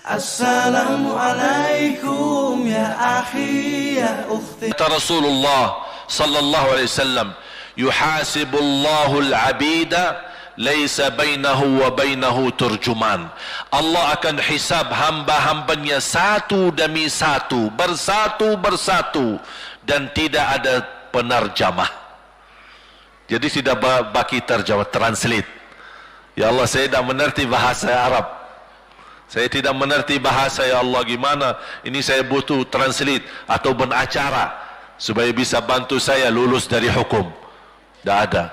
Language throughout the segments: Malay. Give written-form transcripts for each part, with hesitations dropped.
Assalamualaikum ya akhi ya ukhti. Rasulullah sallallahu alaihi wasallam, yuhasibullahu al-'abida laisa bainahu wa bainahu turjuman. Allah akan hisab hamba-hambanya satu demi satu, bersatu dan tidak ada penerjemah. Jadi tidak bagi terjemah, translate. Ya Allah, saya tidak mengerti bahasa Arab, saya tidak mengerti bahasa, ya Allah, gimana ini, saya butuh translate atau acara supaya bisa bantu saya lulus dari hukum. Tidak ada.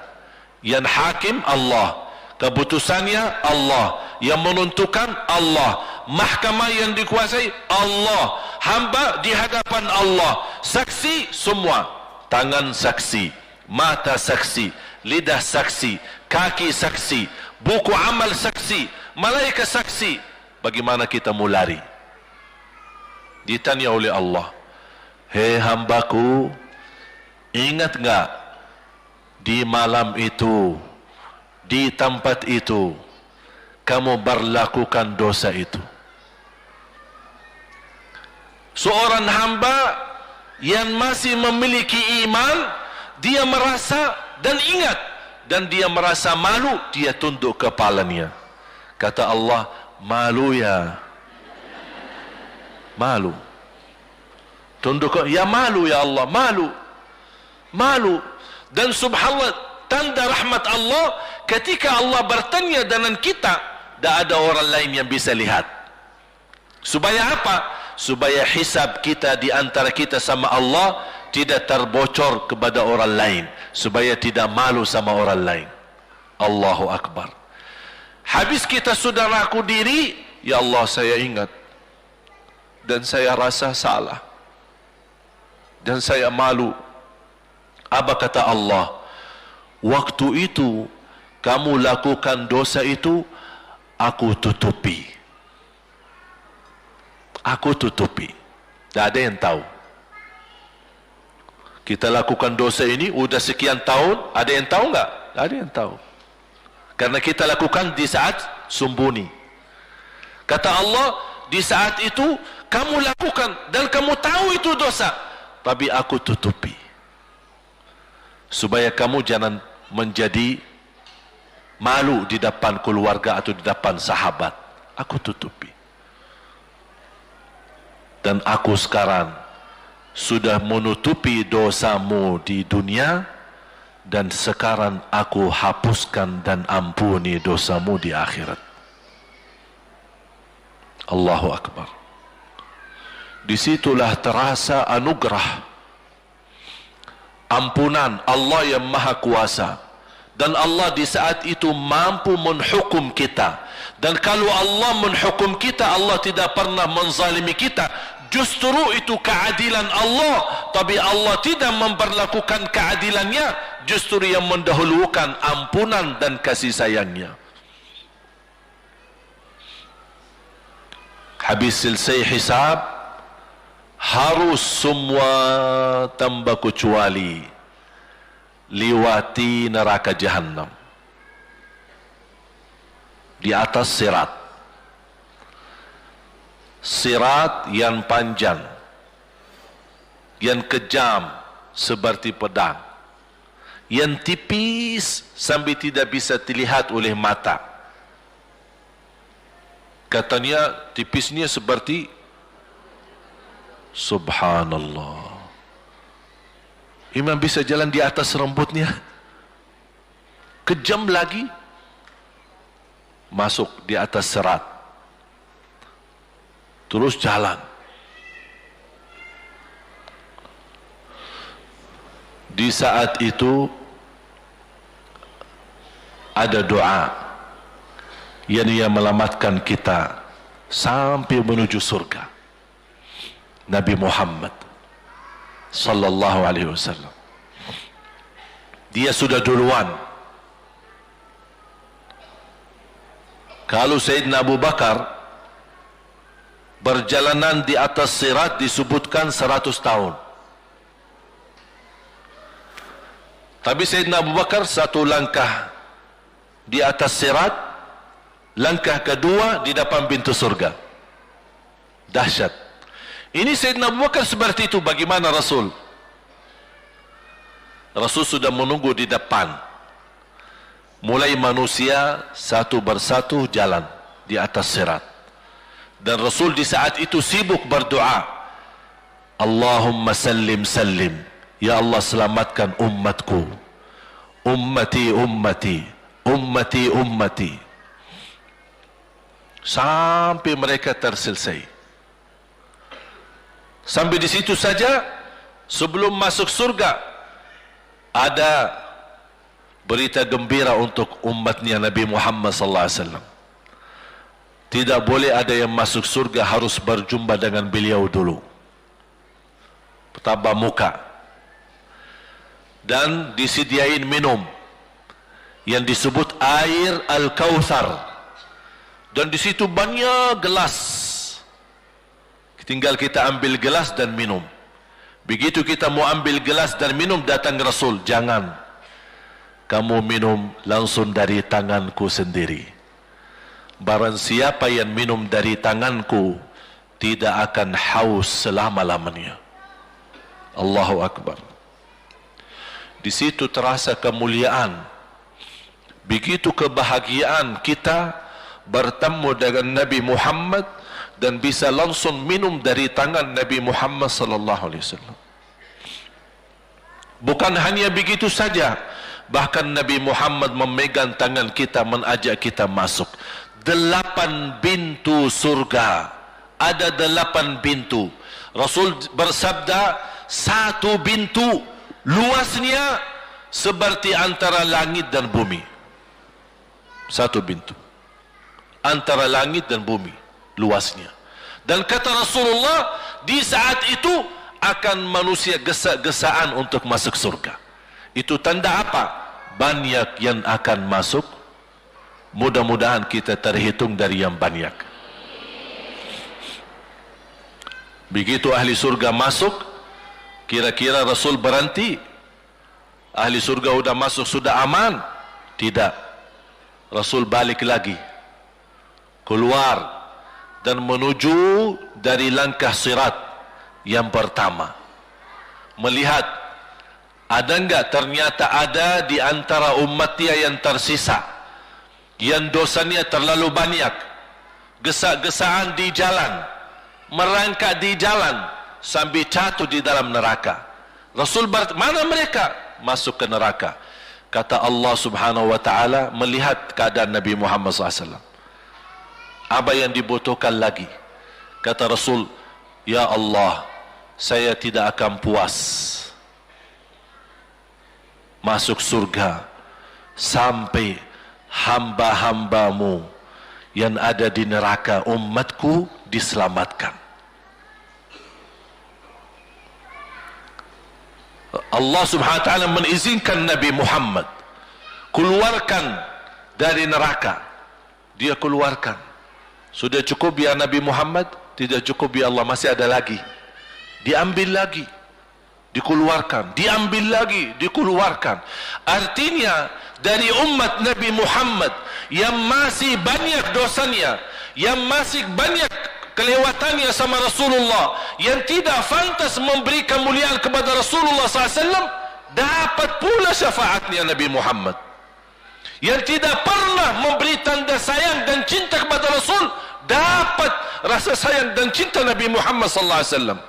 Yang hakim Allah, keputusannya Allah, yang menentukan Allah, mahkamah yang dikuasai Allah, hamba di hadapan Allah, saksi semua, tangan saksi, mata saksi, lidah saksi, kaki saksi, buku amal saksi, malaikat saksi. Bagaimana kita mau lari? Ditanya oleh Allah, hei hambaku, ingat enggak di malam itu, di tempat itu, kamu berlakukan dosa itu? Seorang hamba yang masih memiliki iman, dia merasa dan ingat, dan dia merasa malu, dia tunduk kepalanya. Kata Allah, malu ya, malu. Tunduk, ya malu ya Allah, malu. Dan subhanallah, tanda rahmat Allah, ketika Allah bertanya dengan kita, tidak ada orang lain yang bisa lihat. Supaya apa? Supaya hisab kita di antara kita sama Allah tidak terbocor kepada orang lain, supaya tidak malu sama orang lain. Allahu Akbar. Habis kita sudah laku diri, ya Allah, saya ingat dan saya rasa salah dan saya malu. Apa kata Allah? Waktu itu kamu lakukan dosa itu, aku tutupi. Aku tutupi. Tak ada yang tahu. Kita lakukan dosa ini udah sekian tahun, ada yang tahu enggak? Tak ada yang tahu. Karena kita lakukan di saat sembunyi. Kata Allah, di saat itu kamu lakukan dan kamu tahu itu dosa, tapi aku tutupi. Supaya kamu jangan menjadi malu di depan keluarga atau di depan sahabat. Aku tutupi. Dan aku sekarang sudah menutupi dosamu di dunia, dan sekarang aku hapuskan dan ampuni dosamu di akhirat. Allahu Akbar. Disitulah terasa anugerah, ampunan Allah yang maha kuasa. Dan Allah di saat itu mampu menghukum kita. Dan kalau Allah menghukum kita, Allah tidak pernah menzalimi kita. Justru itu keadilan Allah. Tapi Allah tidak memperlakukan keadilannya, justru yang mendahulukan ampunan dan kasih sayangnya. Habis selesai hisab, harus semua tanpa kecuali liwati neraka Jahannam di atas sirat. Sirat yang panjang, yang kejam seperti pedang, yang tipis sampai tidak bisa dilihat oleh mata. Katanya tipisnya seperti, subhanallah, imam bisa jalan di atas rambutnya. Kejam lagi, masuk di atas serat, terus jalan. Di saat itu ada doa yang menyelamatkan kita sampai menuju surga. Nabi Muhammad sallallahu alaihi wasallam, dia sudah duluan. Kalau Sayyidina Abu Bakar berjalanan di atas sirat disebutkan 100 tahun. Tapi Sayyidina Abu Bakar satu langkah di atas sirat, langkah kedua di depan pintu surga. Dahsyat. Ini Sayyidina Abu Bakar seperti itu. Bagaimana Rasul? Rasul sudah menunggu di depan. Mulai manusia satu persatu jalan di atas sirat. Dan Rasul di saat itu sibuk berdoa. Allahumma sallim sallim. Ya Allah, selamatkan umatku. Ummati ummati. Ummati ummati. Sampai mereka terselesai. Sampai di situ saja, sebelum masuk surga, ada berita gembira untuk umatnya Nabi Muhammad sallallahu alaihi wasallam. Tidak boleh ada yang masuk surga harus berjumpa dengan beliau dulu. Pertama muka. Dan disediain minum yang disebut air Al-Kautsar. Dan di situ banyak gelas. Tinggal kita ambil gelas dan minum. Begitu kita mau ambil gelas dan minum, datang Rasul. Jangan. Kamu minum langsung dari tanganku sendiri. Barang siapa yang minum dari tanganku, tidak akan haus selama-lamanya. Allahu Akbar. Di situ terasa kemuliaan. Begitu kebahagiaan kita bertemu dengan Nabi Muhammad dan bisa langsung minum dari tangan Nabi Muhammad sallallahu alaihi wasallam. Bukan hanya begitu saja, bahkan Nabi Muhammad memegang tangan kita, mengajak kita masuk. 8 pintu surga. Ada 8 pintu. Rasul bersabda, 1 pintu luasnya seperti antara langit dan bumi. 1 pintu antara langit dan bumi luasnya. Dan kata Rasulullah, di saat itu akan manusia gesa-gesaan untuk masuk surga. Itu tanda apa? Banyak yang akan masuk. Mudah-mudahan kita terhitung dari yang banyak. Begitu ahli surga masuk, kira-kira Rasul berhenti? Ahli surga sudah masuk, sudah aman? Tidak. Rasul balik lagi, keluar dan menuju dari langkah sirat yang pertama. Melihat ada enggak, ternyata ada di antara umatnya yang tersisa, yang dosanya terlalu banyak, gesak-gesaan di jalan, merangkak di jalan sampai jatuh di dalam neraka. Rasul mana mereka? Masuk ke neraka. Kata Allah Subhanahu wa taala, melihat keadaan Nabi Muhammad SAW, apa yang dibutuhkan lagi? Kata Rasul, ya Allah, saya tidak akan puas masuk surga sampai hamba-hambamu yang ada di neraka, umatku, diselamatkan. Allah Subhanahu wa taala mengizinkan Nabi Muhammad keluarkan dari neraka. Dia keluarkan. Sudah cukup ya Nabi Muhammad? Tidak cukup ya Allah, masih ada lagi. Diambil lagi, dikeluarkan, diambil lagi, dikeluarkan. Artinya dari umat Nabi Muhammad yang masih banyak dosanya, yang masih banyak kelewatannya sama Rasulullah, yang tidak pantas memberi kemuliaan kepada Rasulullah SAW, dapat pula syafaatnya Nabi Muhammad. Yang tidak pernah memberi tanda sayang dan cinta kepada Rasul, dapat rasa sayang dan cinta Nabi Muhammad SAW.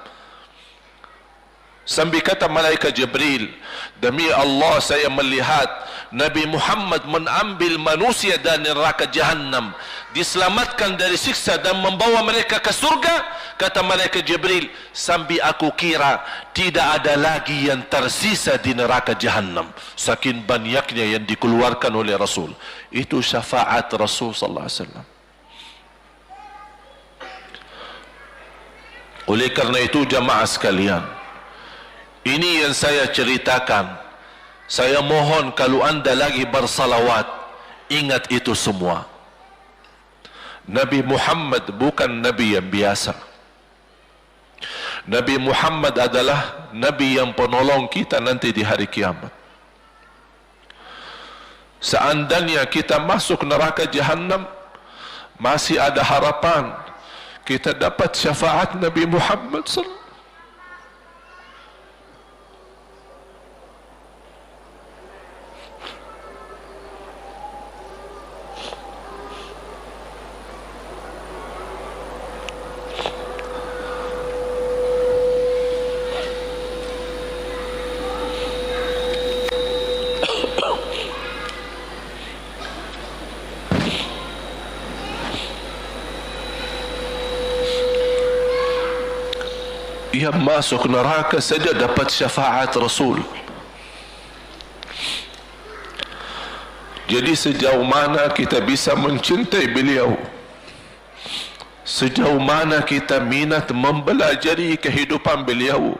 Sambil kata malaikat Jibril, demi Allah saya melihat Nabi Muhammad mengambil manusia dari neraka Jahannam, diselamatkan dari siksa dan membawa mereka ke surga. Kata malaikat Jibril, sambil aku kira tidak ada lagi yang tersisa di neraka Jahannam, saking banyaknya yang dikeluarkan oleh Rasul. Itu syafaat Rasul sallallahu alaihi wasallam. Oleh karena itu jamaah sekalian, ini yang saya ceritakan. Saya mohon kalau anda lagi bersalawat, ingat itu semua. Nabi Muhammad bukan Nabi yang biasa. Nabi Muhammad adalah Nabi yang penolong kita nanti di hari kiamat. Seandainya kita masuk neraka Jahannam, masih ada harapan. kita dapat syafaat Nabi Muhammad SAW. Yang masuk neraka saja dapat syafaat Rasul. Jadi sejauh mana kita bisa mencintai beliau, sejauh mana kita minat mempelajari kehidupan beliau,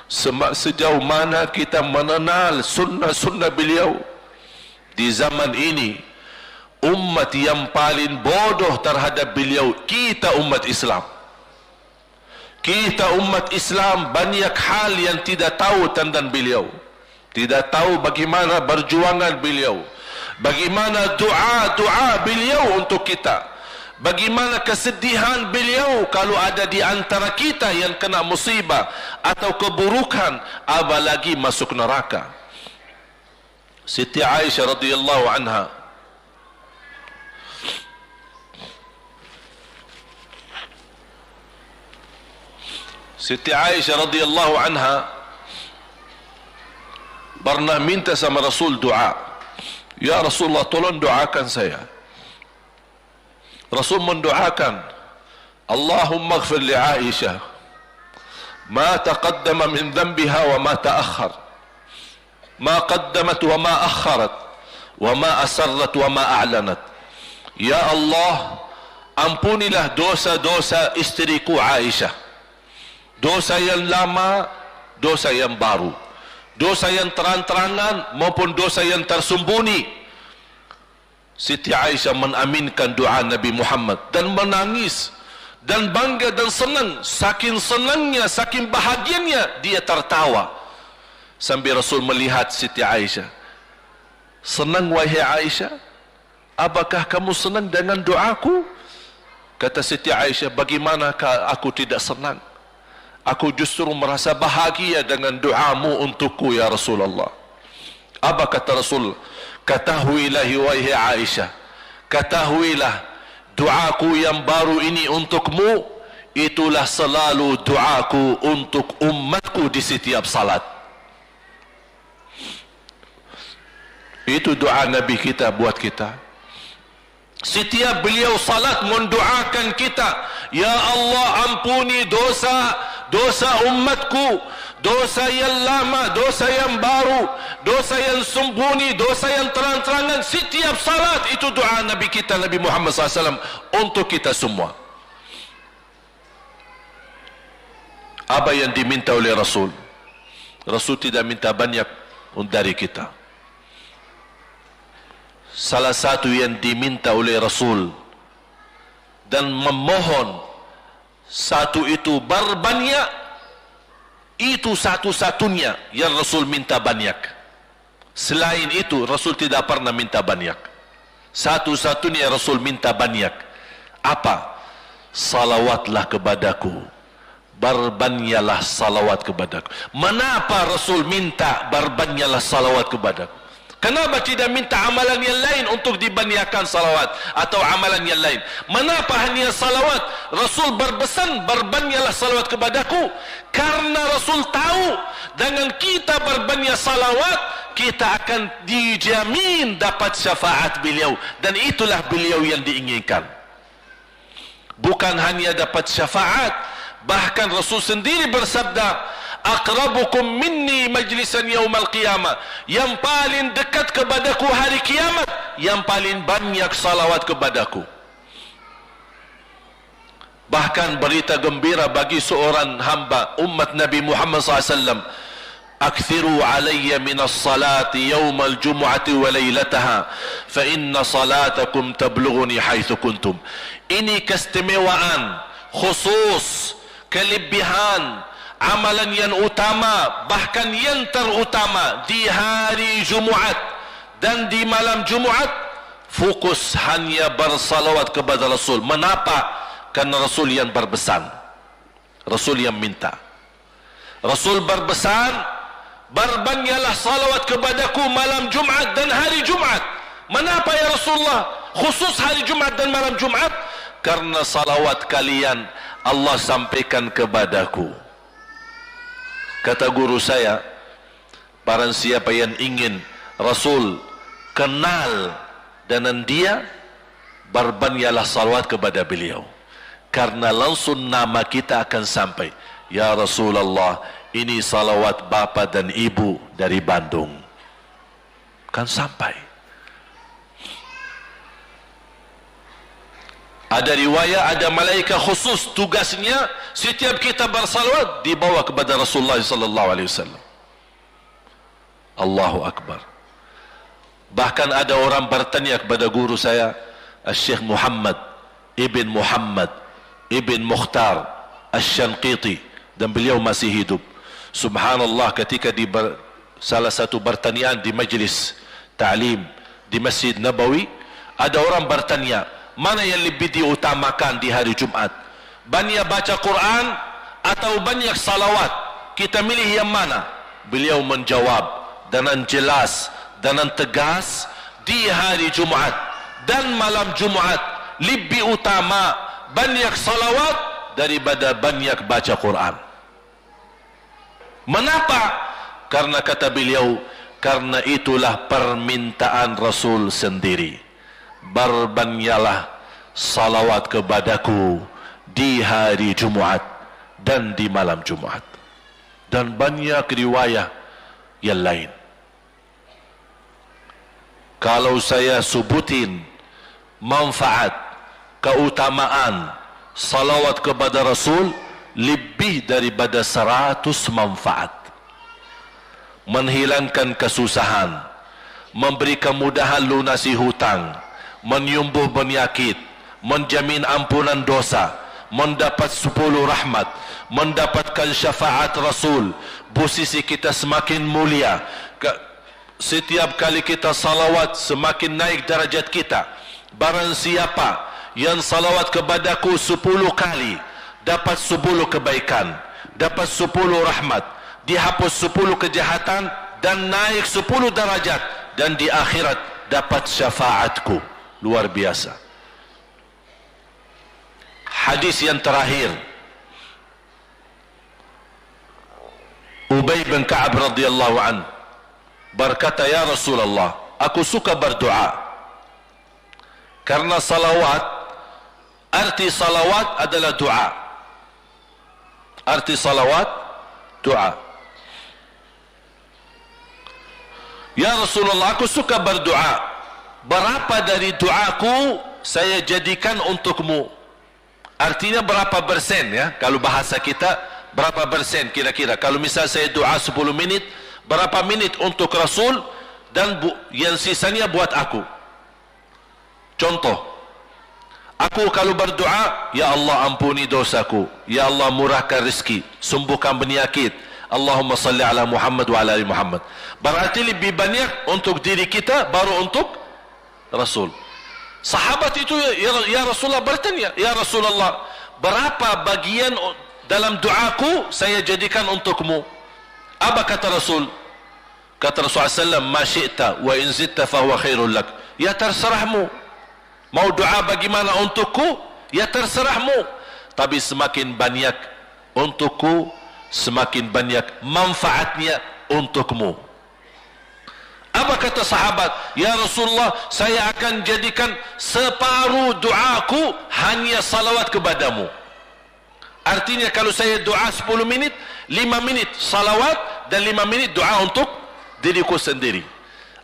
sejauh mana kita mengenal sunnah-sunnah beliau. Di zaman ini, umat yang paling bodoh terhadap beliau kita umat Islam. Kita umat Islam banyak hal yang tidak tahu tentang beliau, tidak tahu bagaimana perjuangan beliau, bagaimana doa beliau untuk kita, bagaimana kesedihan beliau kalau ada di antara kita yang kena musibah atau keburukan, apalagi masuk neraka. Siti Aisyah radhiyallahu anha Siti Aisyah radhiyallahu anha pernah minta sama Rasul doa. Ya Rasulullah, tolong doakan saya. Rasul mendoakan, Allahumma ighfir li Aisyah ma taqaddama min dhanbiha wa ma ta'akhkhar, ma qaddamat wa ma akharat, wa ma asarrat wa ma a'lanat. Ya Allah, ampunilah dosa-dosa istriku Aisyah, dosa yang lama, dosa yang baru, dosa yang terang-terangan maupun dosa yang tersembunyi. Siti Aisyah mengaminkan doa Nabi Muhammad dan menangis dan bangga dan senang. Saking senangnya, saking bahagianya, dia tertawa sambil Rasul melihat Siti Aisyah. Senang wahai Aisyah? Apakah kamu senang dengan doaku? Kata Siti Aisyah, bagaimanakah aku tidak senang? Aku justru merasa bahagia dengan doamu untukku ya Rasulullah. Apa kata Rasul? Ketahuilah wahai Aisyah, ketahuilah doaku yang baru ini untukmu, itulah selalu doaku untuk umatku di setiap salat. Itu doa Nabi kita buat kita. Setiap beliau salat mendoakan kita, ya Allah ampuni dosa umatku, dosa yang lama, dosa yang baru, dosa yang sembunyi, dosa yang terang-terangan. Setiap salat itu doa Nabi kita, Nabi Muhammad SAW untuk kita semua. Apa yang diminta oleh Rasul? Rasul tidak minta banyak dari kita. Salah satu yang diminta oleh Rasul dan memohon, satu itu berbanyak, itu satu-satunya yang Rasul minta banyak. Selain itu Rasul tidak pernah minta banyak. Satu-satunya Rasul minta banyak. Apa? Salawatlah kepadaku, berbanyaklah salawat kepadaku. Mengapa Rasul minta berbanyaklah salawat kepadaku? Kenapa tidak minta amalan yang lain untuk dibanyakkan salawat atau amalan yang lain? Mengapa hanya salawat? Rasul berpesan berbanyaklah salawat kepadaku, karena Rasul tahu dengan kita berbanyak salawat kita akan dijamin dapat syafaat beliau, dan itulah beliau yang diinginkan. Bukan hanya dapat syafaat, bahkan Rasul sendiri bersabda, aqrabukum minni majlisan yaumal qiyamah, yang paling dekat kepadaku hari kiamat, yang paling banyak salawat kepadaku. Bahkan berita gembira bagi seorang hamba umat Nabi Muhammad SAW, akthiru alayya minas salati yaumal jumu'ati wa laylataha fa inna salatakum tablughuni haitsu kuntum. Ini keistimewaan khusus, kelebihan, amalan yang utama, bahkan yang terutama di hari Jumaat dan di malam Jumaat, fokus hanya bersalawat kepada Rasul. Mengapa? Karena Rasul yang berpesan, Rasul yang minta. Rasul berpesan, berbanyalah salawat kepadaku malam Jumat dan hari Jumat. Mengapa ya Rasulullah khusus hari Jumat dan malam Jumat? Karena salawat kalian Allah sampaikan kepadaku. Kata guru saya, barang siapa yang ingin Rasul kenal dengan dia, berbanyalah salawat kepada beliau. Karena langsung nama kita akan sampai. Ya Rasulullah, ini salawat bapa dan ibu dari Bandung. Kan sampai. Ada riwayat, ada malaikat khusus tugasnya setiap kita bersalawat dibawa kepada Rasulullah sallallahu alaihi wasallam. Allahu akbar. Bahkan ada orang bertanya kepada guru saya, Syekh Muhammad Ibn Muhammad Ibn Mukhtar Asy-Syanqiti, dan beliau masih hidup. Subhanallah, ketika di salah satu pertanyaan di majlis ta'lim di Masjid Nabawi, ada orang bertanya, mana yang lebih diutamakan di hari Jumat? Banyak baca Quran atau banyak salawat? Kita milih yang mana? Beliau menjawab dengan jelas, dengan tegas, di hari Jumat dan malam Jumat lebih utama banyak salawat daripada banyak baca Quran. Mengapa? Karena kata beliau, karena itulah permintaan Rasul sendiri. Berbanyaklah salawat kepadaku di hari Jumat dan di malam Jumat. Dan banyak riwayat yang lain. Kalau saya sebutin manfaat, keutamaan salawat kepada Rasul, lebih daripada 100 manfaat. Menghilangkan kesusahan, memberi kemudahan lunasi hutang, menyembuh penyakit, menjamin ampunan dosa, mendapat 10 rahmat, mendapatkan syafaat Rasul, posisi kita semakin mulia. Setiap kali kita salawat semakin naik darajat kita. Barang siapa yang salawat kepadaku 10 kali, dapat 10 kebaikan, dapat 10 rahmat, dihapus 10 kejahatan, dan naik 10 darajat, dan di akhirat dapat syafaatku. Luar biasa. Hadis yang terakhir, Ubay bin Ka'ab radhiyallahu an berkata, ya Rasulullah, aku suka berdoa. Karena salawat, arti salawat adalah doa. Arti salawat, doa. Ya Rasulullah, aku suka berdoa. Berapa dari doaku saya jadikan untukmu? Artinya berapa persen ya? Kalau bahasa kita, berapa persen kira-kira? Kalau misal saya doa 10 menit, berapa menit untuk Rasul, dan yang sisanya buat aku? Contoh, aku kalau berdoa, ya Allah ampuni dosaku, ya Allah murahkan rezeki, sembuhkan penyakit, Allahumma salli ala Muhammad wa ala ali Muhammad. Berarti lebih banyak untuk diri kita, baru untuk Rasul. Sahabat itu ya Rasulullah bertanya, ya Rasulullah, berapa bagian dalam doaku saya jadikan untukmu? Apa kata Rasul? Kata Rasulullah SAW, ma syi'ta wa in zitta fahuwa khairul lak. Ya terserahmu. Mau doa bagaimana untukku? Ya terserahmu. Tapi semakin banyak untukku, semakin banyak manfaatnya untukmu. Apa kata sahabat? Ya Rasulullah, saya akan jadikan separuh doaku hanya salawat kepadamu. Artinya kalau saya doa 10 menit, 5 menit salawat dan 5 menit doa untuk diriku sendiri.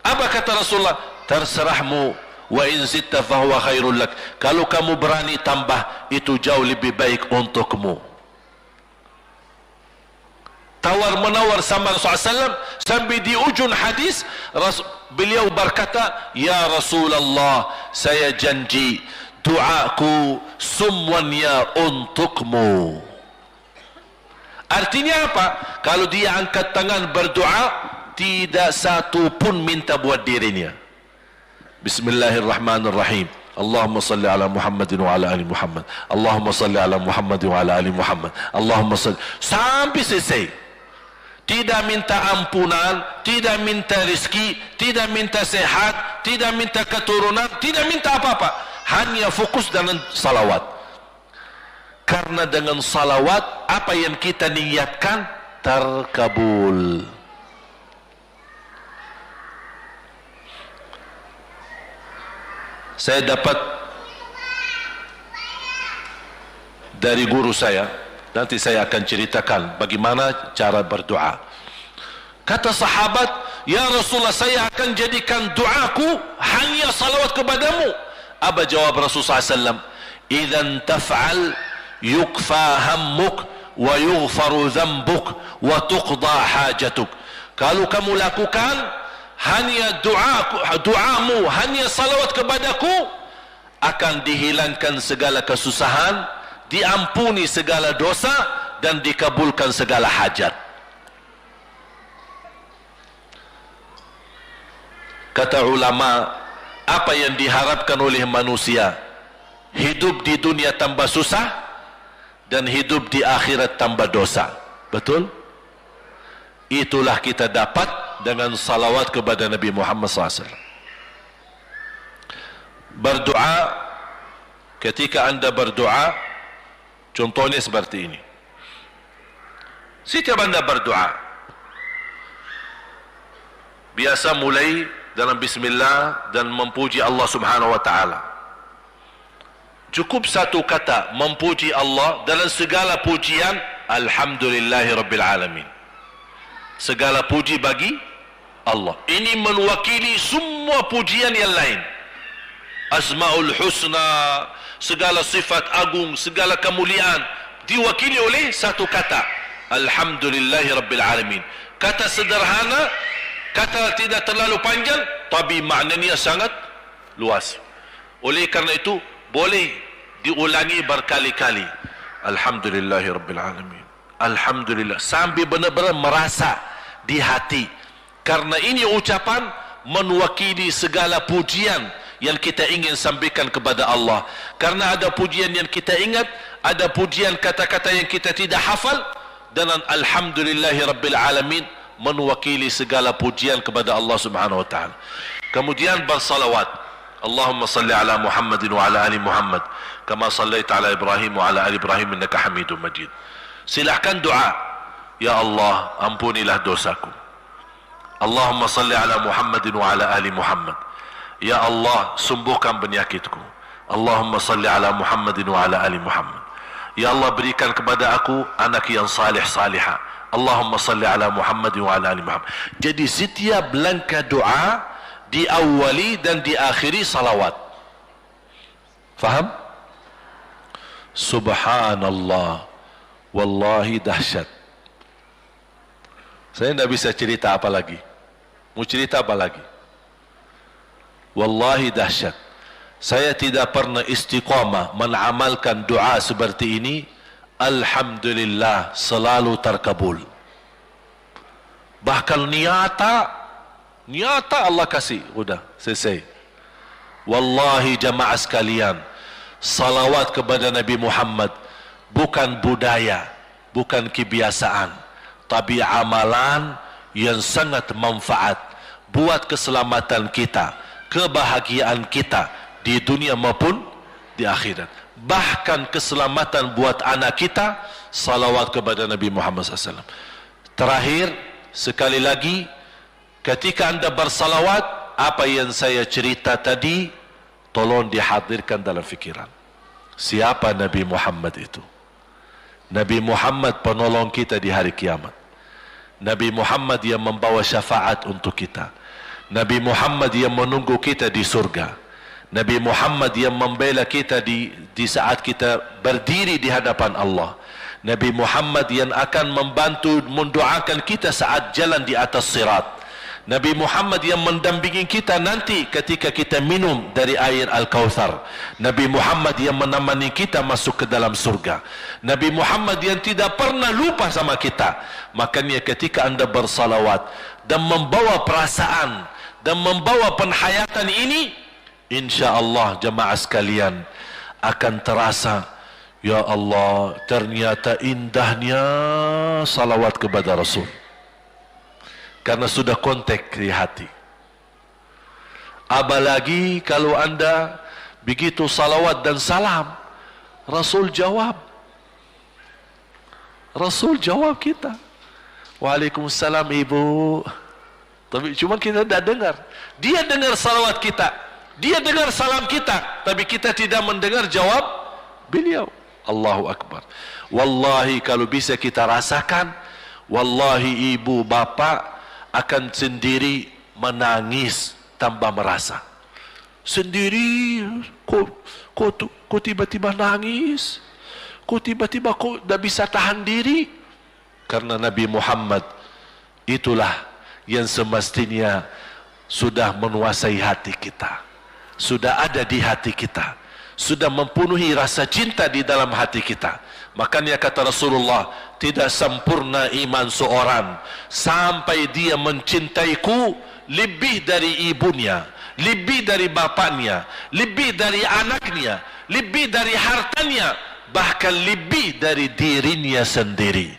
Apa kata Rasulullah? Terserahmu, wa in zitta fahuwa khairul lak. Kalau kamu berani tambah, itu jauh lebih baik untukmu. Tawar menawar sama Rasulullah SAW, sampai di ujung hadis beliau berkata, ya Rasulullah, saya janji doaku semuanya untukmu. Artinya apa? Kalau dia angkat tangan berdoa, tidak satu pun minta buat dirinya. Bismillahirrahmanirrahim. Allahumma salli ala Muhammadin wa ala ali Muhammad. Allahumma salli ala Muhammadin wa ala ali Muhammad. Allahumma salli. Sampai selesai. Tidak minta ampunan, tidak minta rezeki, tidak minta sehat, tidak minta keturunan, tidak minta apa-apa. Hanya fokus dengan salawat. Karena dengan salawat, apa yang kita niatkan terkabul. Saya dapat dari guru saya, nanti saya akan ceritakan bagaimana cara berdoa. Kata sahabat, ya Rasulullah, saya akan jadikan doaku hanya salawat kepadamu. Apa jawab Rasulullah SAW? Idzan taf'al yukfa hammuk wa yughfaru dhanbuk wa tuqda hajatuk. Kalau kamu lakukan hanya doamu, hanya salawat kepadaku, akan dihilangkan segala kesusahan, diampuni segala dosa, dan dikabulkan segala hajat. Kata ulama, apa yang diharapkan oleh manusia? Hidup di dunia tambah susah dan hidup di akhirat tambah dosa. Betul? Itulah kita dapat dengan salawat kepada Nabi Muhammad SAW. Berdoa, ketika anda berdoa, contohnya seperti ini. Setiap anda berdoa, biasa mulai dalam bismillah dan memuji Allah Subhanahu wa taala. Cukup satu kata memuji Allah dalam segala pujian, alhamdulillahi rabbil alamin. Segala puji bagi Allah. Ini mewakili semua pujian yang lain. Asmaul husna, segala sifat agung, segala kemuliaan diwakili oleh satu kata, alhamdulillahi rabbil alamin. Kata sederhana, kata tidak terlalu panjang, tapi maknanya sangat luas. Oleh karena itu boleh diulangi berkali-kali. Alhamdulillahi rabbil alamin. Alhamdulillah, sampai benar-benar merasa di hati. Karena ini ucapan mewakili segala pujian yang kita ingin sampaikan kepada Allah. Karena ada pujian yang kita ingat, ada pujian kata-kata yang kita tidak hafal, dan alhamdulillahi rabbil alamin mewakili segala pujian kepada Allah Subhanahu wa taala. Kemudian bersalawat. Allahumma salli ala Muhammadin wa ala ali Muhammad kama sallaita ala Ibrahim wa ala ali Ibrahim innaka Hamidum Majid. Silakan doa. Ya Allah, ampunilah dosaku. Allahumma salli ala Muhammadin wa ala ali Muhammad. Ya Allah, sembuhkan penyakitku. Allahumma salli ala Muhammadin wa ala ali Muhammad. Ya Allah, berikan kepada aku anak yang salih salihah. Allahumma salli ala Muhammadin wa ala ali Muhammad. Jadi setiap langkah doa diawali dan diakhiri salawat. Faham? Subhanallah, wallahi dahsyat. Saya tidak bisa cerita apa lagi. Mau cerita apa lagi? Wallahi dahsyat. Saya tidak pernah istiqamah mengamalkan doa seperti ini. Alhamdulillah, selalu terkabul. Bahkan nyata Allah kasih. Udah, selesai. Wallahi jamaah sekalian, salawat kepada Nabi Muhammad bukan budaya, bukan kebiasaan, tapi amalan yang sangat manfaat buat keselamatan kita, kebahagiaan kita di dunia maupun di akhirat. Bahkan keselamatan buat anak kita, salawat kepada Nabi Muhammad SAW. Terakhir, sekali lagi, ketika anda bersalawat, apa yang saya cerita tadi, tolong dihadirkan dalam fikiran. Siapa Nabi Muhammad itu? Nabi Muhammad penolong kita di hari kiamat. Nabi Muhammad yang membawa syafaat untuk kita. Nabi Muhammad yang menunggu kita di surga. Nabi Muhammad yang membela kita di saat kita berdiri di hadapan Allah. Nabi Muhammad yang akan membantu mendoakan kita saat jalan di atas sirat. Nabi Muhammad yang mendampingi kita nanti ketika kita minum dari air Al-Kautsar. Nabi Muhammad yang menemani kita masuk ke dalam surga. Nabi Muhammad yang tidak pernah lupa sama kita. Makanya ketika anda bersalawat dan membawa perasaan dan membawa penghayatan ini, insya-Allah jemaah sekalian akan terasa, ya Allah, ternyata indahnya salawat kepada Rasul. Karena sudah kontak di hati. Apalagi kalau anda begitu salawat dan salam, Rasul jawab. Rasul jawab kita. Waalaikumsalam ibu. Tapi cuma kita tidak dengar. Dia dengar salawat kita, dia dengar salam kita, tapi kita tidak mendengar jawab beliau. Allahu Akbar. Wallahi kalau bisa kita rasakan, wallahi ibu bapa akan sendiri menangis tanpa merasa. Sendiri, kok tiba-tiba nangis, kok tiba-tiba kok tidak bisa tahan diri. Karena Nabi Muhammad itulah yang semestinya sudah menguasai hati kita, sudah ada di hati kita, sudah mempenuhi rasa cinta di dalam hati kita. Makanya kata Rasulullah, tidak sempurna iman seorang sampai dia mencintaiku lebih dari ibunya, lebih dari bapaknya, lebih dari anaknya, lebih dari hartanya, bahkan lebih dari dirinya sendiri.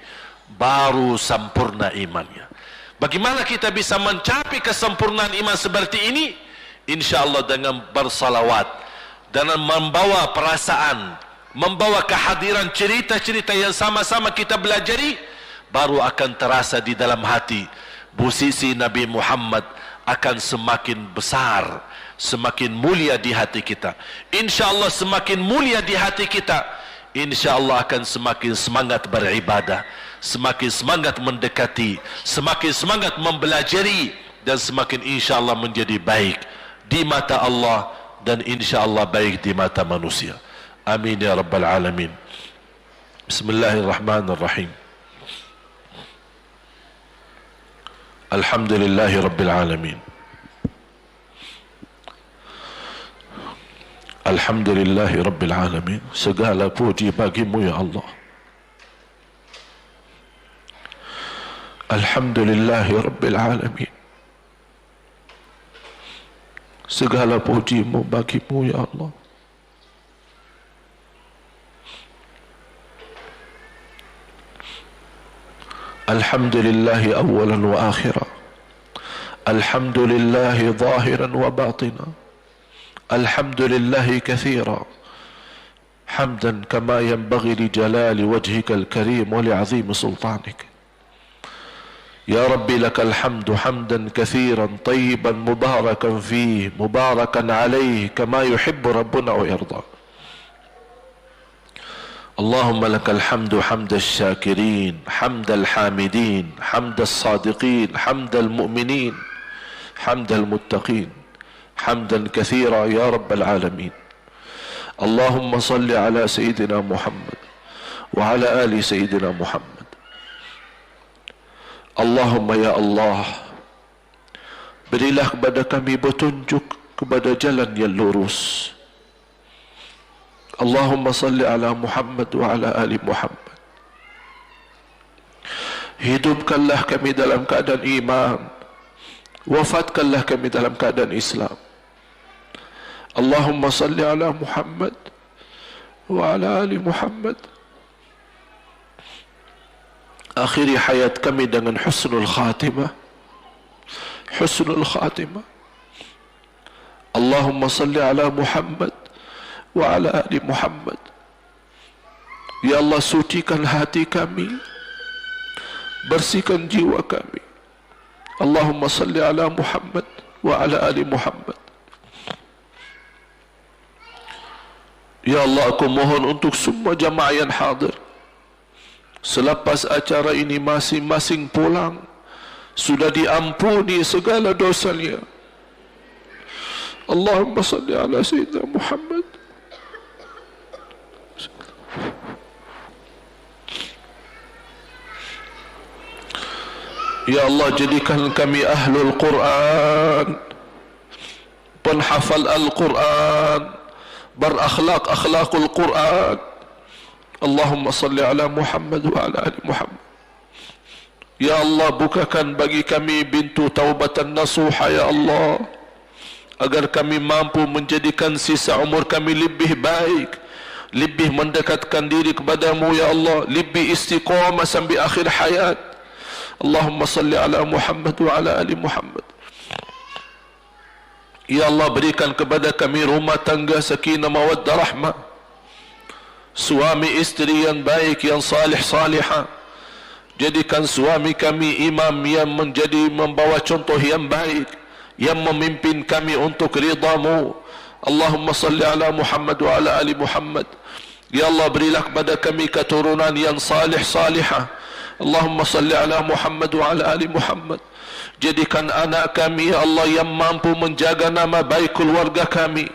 Baru sempurna imannya. Bagaimana kita bisa mencapai kesempurnaan iman seperti ini? InsyaAllah dengan bersalawat, dengan membawa perasaan, membawa kehadiran cerita-cerita yang sama-sama kita belajari, baru akan terasa di dalam hati. Posisi Nabi Muhammad akan semakin besar, semakin mulia di hati kita. InsyaAllah semakin mulia di hati kita, InsyaAllah akan semakin semangat beribadah, semakin semangat mendekati, semakin semangat mempelajari, dan semakin insyaAllah menjadi baik di mata Allah dan insyaAllah baik di mata manusia. Amin ya Rabbal Alamin. Bismillahirrahmanirrahim. Alhamdulillahi Rabbil Alamin. Alhamdulillahi Rabbil Alamin. Segala puji bagimu ya Allah. Alhamdulillahi Rabbil Alamin. Segala pujimu bagimu ya Allah. Alhamdulillahi awalan wa akhira. Alhamdulillahi zahiran wa batina. Alhamdulillahi kathira. Hamdan kama yanbaghi li jalali wajhika al-karim wa li'azim sultanik. يا ربي لك الحمد حمدا كثيرا طيبا مباركا فيه مباركا عليه كما يحب ربنا ويرضى. اللهم لك الحمد حمد الشاكرين حمد الحامدين حمد الصادقين حمد المؤمنين حمد المتقين حمدا كثيرا يا رب العالمين. اللهم صل على سيدنا محمد وعلى آل سيدنا محمد. Allahumma ya Allah, berilah kepada kami petunjuk kepada jalan yang lurus. Allahumma salli ala Muhammad wa ala ali Muhammad. Hidupkanlah kami dalam keadaan iman, wafatkanlah kami dalam keadaan Islam. Allahumma salli ala Muhammad wa ala ali Muhammad. Akhiri hayat kami dengan husnul khatimah, husnul khatimah. Allahumma salli ala Muhammad wa ala ali Muhammad. Ya Allah, sucikan hati kami, bersihkan jiwa kami. Allahumma salli ala Muhammad wa ala ali Muhammad. Ya Allah, aku mohon untuk semua jamaah yang hadir, selepas acara ini masing-masing pulang sudah diampuni segala dosanya. Allahumma salli ala Sayyidina Muhammad. Ya Allah, jadikan kami ahlul Quran, penghafal Al-Quran, berakhlak akhlakul Quran. Allahumma salli ala Muhammad wa ala ali Muhammad. Ya Allah, bukakan bagi kami pintu taubatan nasuha ya Allah. agar kami mampu menjadikan sisa umur kami lebih baik, lebih mendekatkan diri kepadamu ya Allah, lebih istiqamah sampai akhir hayat. Allahumma salli ala Muhammad wa ala ali Muhammad. Ya Allah, berikan kepada kami rumah tangga sakinah mawaddah rahmah, suami istri yang baik, yang salih salihah. Jadikan suami kami imam yang menjadi membawa contoh yang baik, yang memimpin kami untuk ridha-Mu. Allahumma salli ala Muhammad wa ala ali Muhammad. Ya Allah, berilah kepada kami keturunan yang salih salihah. Allahumma salli ala Muhammad wa ala ali Muhammad. Jadikan anak kami ya Allah yang mampu menjaga nama baik keluarga kami.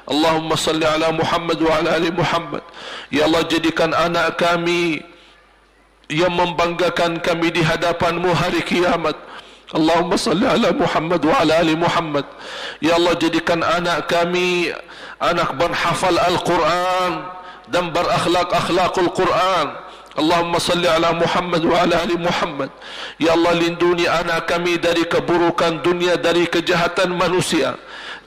Allahumma salli ala Muhammad wa ala ali Muhammad. Ya Allah, jadikan anak kami yang membanggakan kami di hadapan-Mu hari kiamat. Allahumma salli ala Muhammad wa ala ali Muhammad. Ya Allah, jadikan anak kami anak berhafal Al-Quran dan berakhlak-akhlakul Quran. Allahumma salli ala Muhammad wa ala ali Muhammad. Ya Allah, lindungi anak kami dari keburukan dunia, dari kejahatan manusia,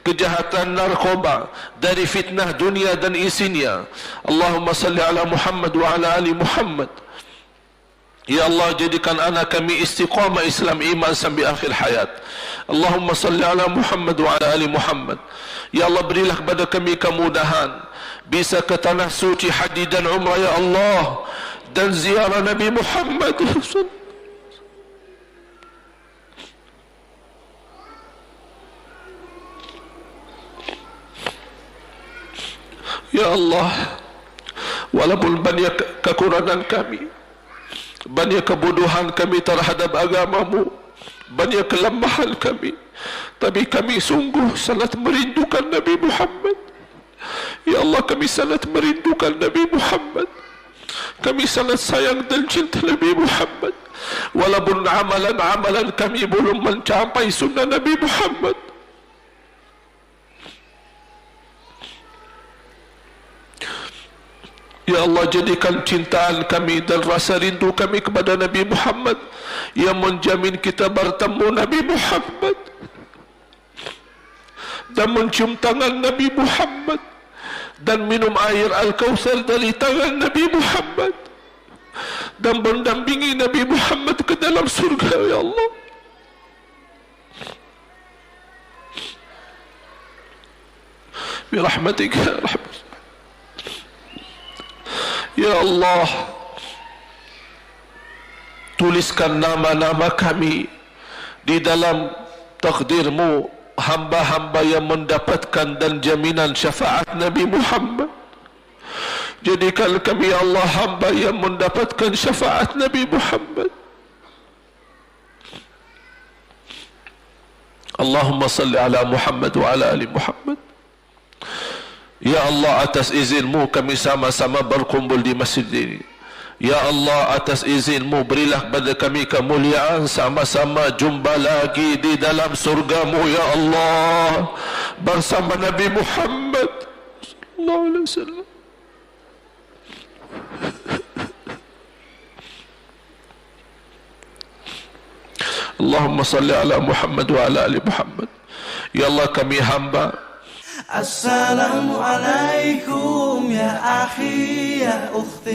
kejahatan narkoba, dari fitnah dunia dan isinya. Allahumma salli ala Muhammad wa ala ali Muhammad. Ya Allah, jadikan anak kami istiqamah Islam iman sampai akhir hayat. Allahumma salli ala Muhammad wa ala ali Muhammad. Ya Allah, berilah kepada kami kemudahan bisa ke tanah suci haji dan umrah ya Allah, dan ziarah Nabi Muhammad. Ya Allah, walaupun banyak kekurangan kami, banyak kebodohan kami terhadap agama-Mu, banyak kelemahan kami, tapi kami sungguh sangat merindukan Nabi Muhammad. Ya Allah, kami sangat merindukan Nabi Muhammad. Kami sangat sayang dan cinta Nabi Muhammad. Walaupun amalan-amalan kami belum mencapai sunnah Nabi Muhammad. Ya Allah, jadikan cintaan kami dan rasa rindu kami kepada Nabi Muhammad yang menjamin kita bertemu Nabi Muhammad dan mencium tangan Nabi Muhammad dan minum air Al-Kautsar dari tangan Nabi Muhammad dan mendampingi Nabi Muhammad ke dalam surga ya Allah. Birahmatika ya Rahman. Ya Allah, tuliskan nama-nama kami di dalam takdir-Mu, hamba-hamba yang mendapatkan dan jaminan syafaat Nabi Muhammad. Jadikan kami ya Allah hamba yang mendapatkan syafaat Nabi Muhammad. Allahumma salli ala Muhammad wa ala ali Muhammad. Ya Allah, atas izin-Mu kami sama-sama berkumpul di masjid ini. Ya Allah, atas izin-Mu berilah kepada kami kemuliaan sama-sama jumpa lagi di dalam surga-Mu ya Allah bersama Nabi Muhammad sallallahu alaihi wasallam. Allahumma salli ala Muhammad wa ala ali Muhammad. Ya Allah, kami hamba. Assalamualaikum ya akhi ya ukhti.